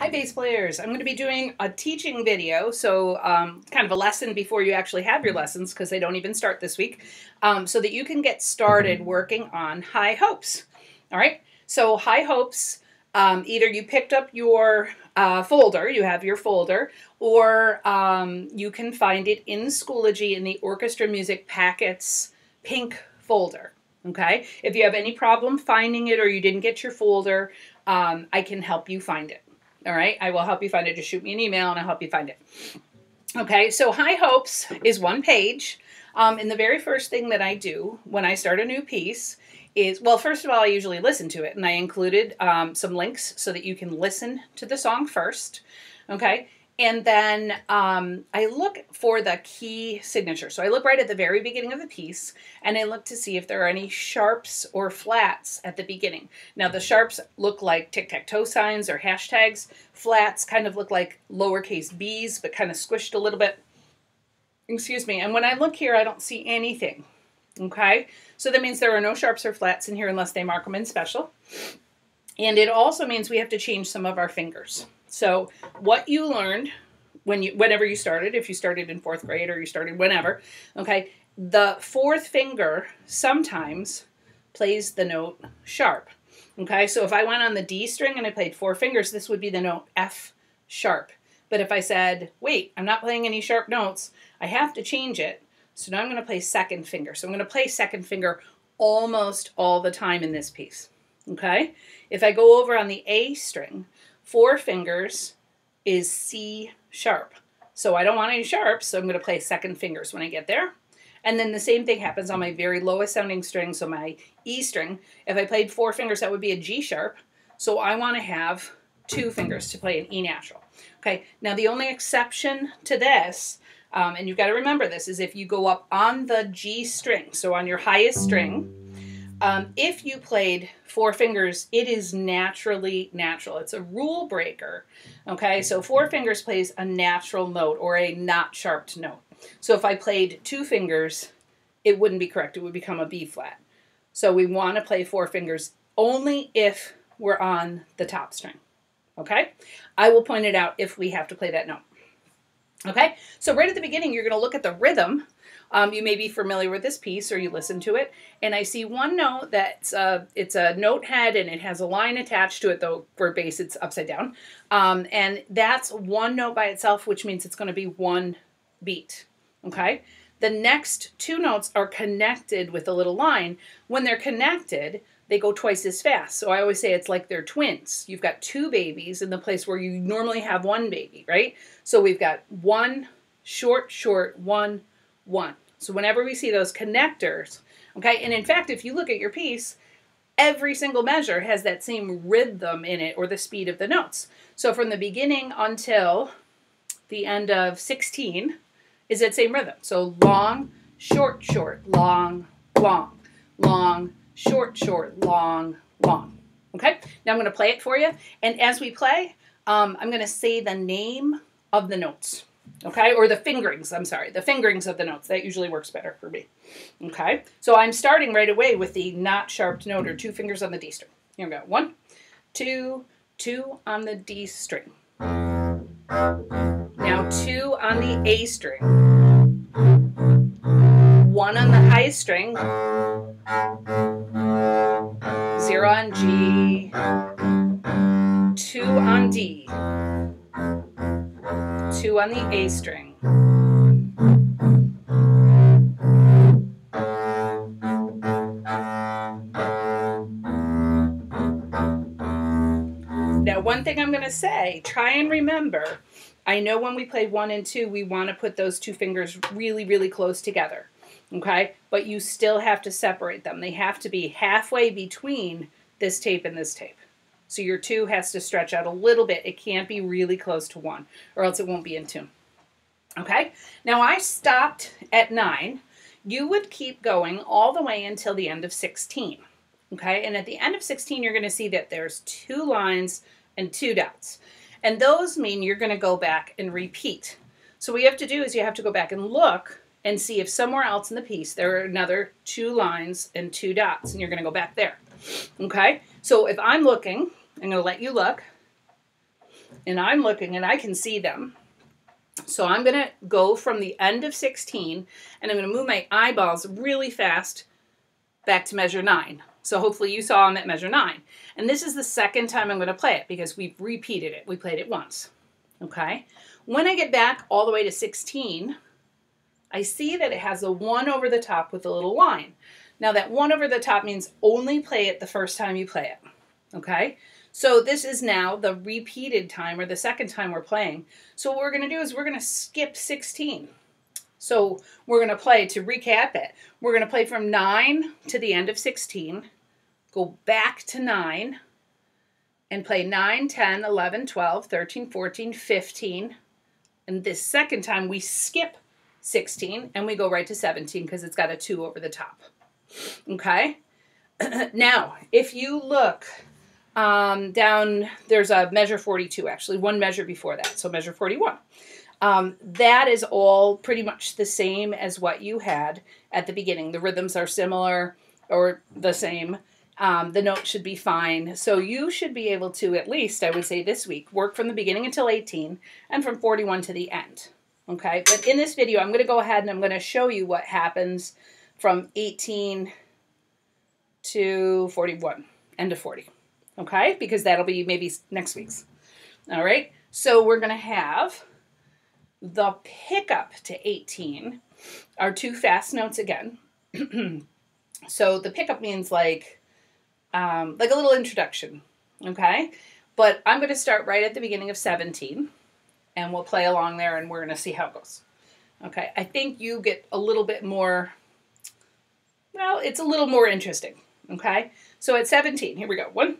Hi bass players, I'm going to be doing a teaching video, so kind of a lesson before you actually have your lessons because they don't even start this week, so that you can get started working on high hopes. All right, so high hopes, either you picked up your folder, you have your folder, or you can find it in Schoology in the Orchestra Music Packets pink folder. Okay, if you have any problem finding it or you didn't get your folder, I can help you find it. All right, I will help you find it. Just shoot me an email and I'll help you find it. Okay, so High Hopes is one page. And the very first thing that I do when I start a new piece is, well, first of all, I usually listen to it. And I included some links so that you can listen to the song first. Okay, and then I look for the key signature. So I look right at the very beginning of the piece, and I look to see if there are any sharps or flats at the beginning. Now, the sharps look like tic-tac-toe signs or hashtags. Flats kind of look like lowercase b's, but kind of squished a little bit. Excuse me. And when I look here, I don't see anything. Okay? So that means there are no sharps or flats in here unless they mark them in special. And it also means we have to change some of our fingers. So what you learned whenever you started, if you started in 4th grade or you started whenever, okay, the 4th finger sometimes plays the note sharp. Okay, so if I went on the D string and I played 4 fingers, this would be the note F sharp. But if I said, wait, I'm not playing any sharp notes, I have to change it. So now I'm going to play 2nd finger. So I'm going to play 2nd finger almost all the time in this piece. Okay, if I go over on the A string, 4 fingers is C sharp. So I don't want any sharps, so I'm going to play 2nd fingers when I get there. And then the same thing happens on my very lowest sounding string, so my E string. If I played 4 fingers, that would be a G sharp. So I want to have 2 fingers to play an E natural. Okay, now the only exception to this, and you've got to remember this, is if you go up on the G string, so on your highest string, if you played 4 fingers, it is naturally natural. It's a rule breaker. Okay, so 4 fingers plays a natural note or a not sharped note. So if I played 2 fingers, it wouldn't be correct. It would become a B flat. So we want to play 4 fingers only if we're on the top string. Okay, I will point it out if we have to play that note. Okay, so right at the beginning, you're going to look at the rhythm. You may be familiar with this piece or you listen to it, and I see one note that's it's a note head and it has a line attached to it, though for bass it's upside down. And that's one note by itself, which means it's going to be one beat. Okay, the next 2 notes are connected with a little line. When they're connected, they go twice as fast. So I always say it's like they're twins. You've got 2 babies in the place where you normally have 1 baby, right? So we've got 1, short, short, 1, 1. So whenever we see those connectors, okay, and in fact, if you look at your piece, every single measure has that same rhythm in it or the speed of the notes. So from the beginning until the end of 16 is that same rhythm. So long, short, short, long, long, long, short, short, long, long. Okay, now I'm going to play it for you. And as we play, I'm going to say the name of the notes. Okay, or the fingerings, I'm sorry, the fingerings of the notes. That usually works better for me. Okay, so I'm starting right away with the not sharped note or 2 fingers on the D string. Here we go. 1, 2, 2 on the D string. Now 2 on the A string. 1 on the high string. 0 on G. 2 on D. 2 on the A string. Now, one thing I'm going to say, try and remember, I know when we play 1 and 2, we want to put those 2 fingers really, really close together, okay? But you still have to separate them. They have to be halfway between this tape and this tape. So your 2 has to stretch out a little bit. It can't be really close to 1, or else it won't be in tune. Okay, now I stopped at 9. You would keep going all the way until the end of 16. Okay, and at the end of 16, you're going to see that there's 2 lines and 2 dots. And those mean you're going to go back and repeat. So what you have to do is you have to go back and look and see if somewhere else in the piece there are another 2 lines and 2 dots, and you're going to go back there. Okay, so if I'm looking, I'm going to let you look. and I'm looking and I can see them. So I'm going to go from the end of 16 and I'm going to move my eyeballs really fast back to measure 9. So hopefully you saw them at measure 9. And this is the second time I'm going to play it because we've repeated it. We played it once. Okay? When I get back all the way to 16, I see that it has a 1 over the top with a little line. Now that 1 over the top means only play it the first time you play it. Okay? So this is now the repeated time, or the second time we're playing. So what we're going to do is we're going to skip 16. So we're going to play, to recap it, we're going to play from 9 to the end of 16, go back to 9, and play 9, 10, 11, 12, 13, 14, 15. And this second time we skip 16 and we go right to 17 because it's got a 2 over the top. Okay? Now, if you look down, there's a measure 42, actually, one measure before that, so measure 41. That is all pretty much the same as what you had at the beginning. The rhythms are similar or the same. The note should be fine. So you should be able to, at least, I would say this week, work from the beginning until 18 and from 41 to the end. Okay, but in this video, I'm going to go ahead and I'm going to show you what happens from 18 to 41, end of 40. Okay, because that'll be maybe next week's. All right, so we're going to have the pickup to 18 are 2 fast notes again. So the pickup means like a little introduction, okay? But I'm going to start right at the beginning of 17, and we'll play along there, and we're going to see how it goes. Okay, I think you get a little bit more, well, it's a little more interesting, okay? So at 17, here we go. 1,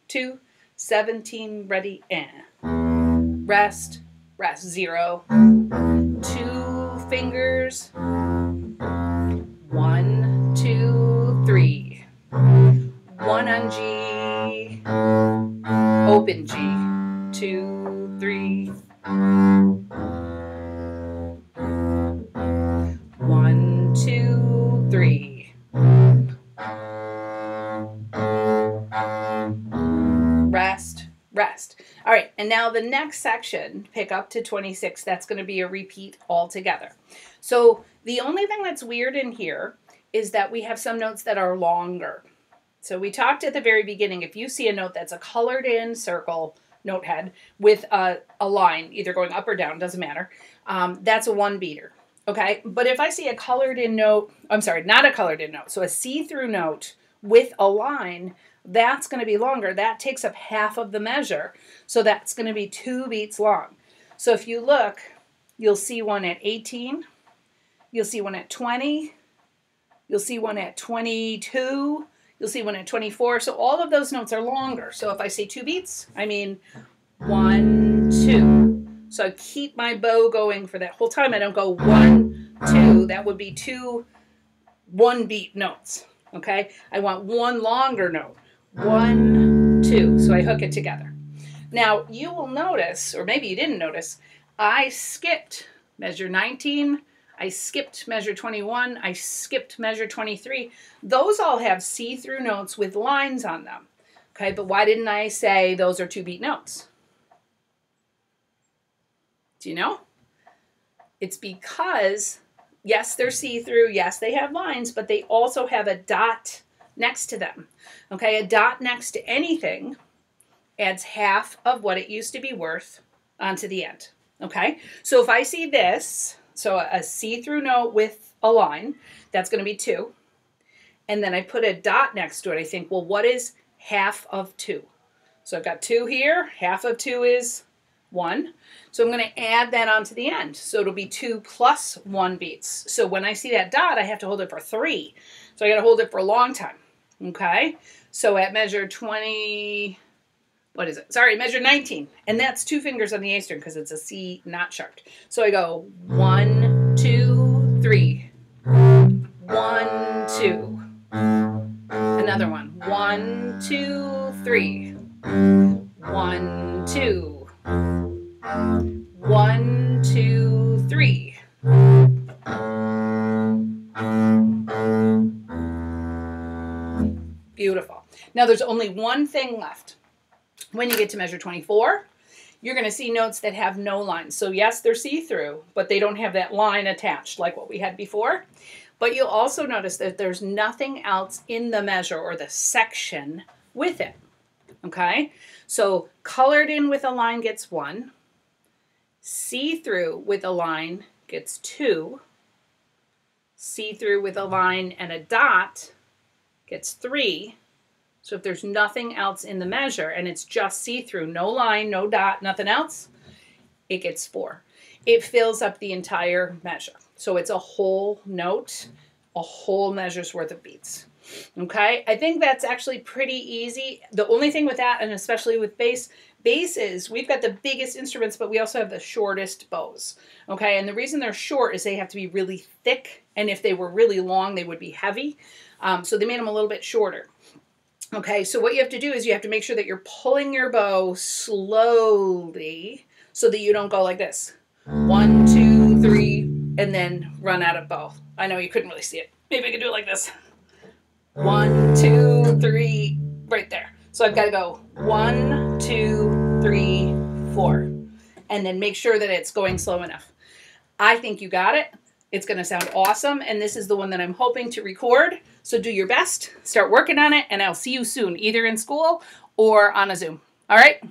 2, 17, ready, and rest, rest, 0, 2 fingers, 1, 2, 3, 1 on G, open G, 2, 3, 1, 2, 3, rest, rest. All right, and now the next section, pick up to 26, that's going to be a repeat altogether. So the only thing that's weird in here is that we have some notes that are longer. So we talked at the very beginning, if you see a note that's a colored in circle note head with a line, either going up or down, doesn't matter, that's a 1 beater. Okay, but if I see a colored in note, I'm sorry, not a colored in note, so a see-through note with a line, that's going to be longer. That takes up half of the measure, so that's going to be 2 beats long. So if you look, you'll see one at 18, you'll see one at 20, you'll see one at 22, you'll see one at 24, so all of those notes are longer. So if I say 2 beats, I mean 1, 2. So I keep my bow going for that whole time. I don't go 1, 2. That would be 2 1-beat notes. Okay? I want 1 longer note. 1, 2. So I hook it together. Now you will notice, or maybe you didn't notice, I skipped measure 19. I skipped measure 21. I skipped measure 23. Those all have see-through notes with lines on them. Okay? But why didn't I say those are 2-beat notes? Do you know? It's because, yes, they're see-through, yes, they have lines, but they also have a dot next to them. Okay, a dot next to anything adds half of what it used to be worth onto the end. Okay, so if I see this, so a see-through note with a line, that's going to be 2. And then I put a dot next to it, I think, well, what is half of 2? So I've got 2 here, half of 2 is 1. So I'm going to add that onto the end. So it'll be 2 plus 1 beats. So when I see that dot, I have to hold it for 3. So I got to hold it for a long time. Okay? So at measure 20, what is it? Sorry, measure 19. And that's 2 fingers on the A string because it's a C not sharped. So I go 1, 2, 3. 1, 2. Another one. 1, 2, 3. 1, 2. 1, 2, 3. Beautiful. Now there's only one thing left. When you get to measure 24, you're going to see notes that have no lines. So yes, they're see-through, but they don't have that line attached like what we had before. But you'll also notice that there's nothing else in the measure or the section with it. Okay? So colored in with a line gets 1. See-through with a line gets 2. See-through with a line and a dot gets 3. So if there's nothing else in the measure and it's just see-through, no line, no dot, nothing else, it gets 4. It fills up the entire measure. So it's a whole note, a whole measure's worth of beats. Okay, I think that's actually pretty easy. The only thing with that, and especially with bass is we've got the biggest instruments, but we also have the shortest bows. Okay, and the reason they're short is they have to be really thick, and if they were really long, they would be heavy. So they made them a little bit shorter. Okay, so what you have to do is you have to make sure that you're pulling your bow slowly so that you don't go like this. 1, 2, 3, and then run out of bow. I know you couldn't really see it. Maybe I could do it like this. 1, 2, 3, right there. So I've got to go 1, 2, 3, 4. And then make sure that it's going slow enough. I think you got it. It's going to sound awesome, and this is the one that I'm hoping to record. So do your best, start working on it, and I'll see you soon, either in school or on a Zoom. All right?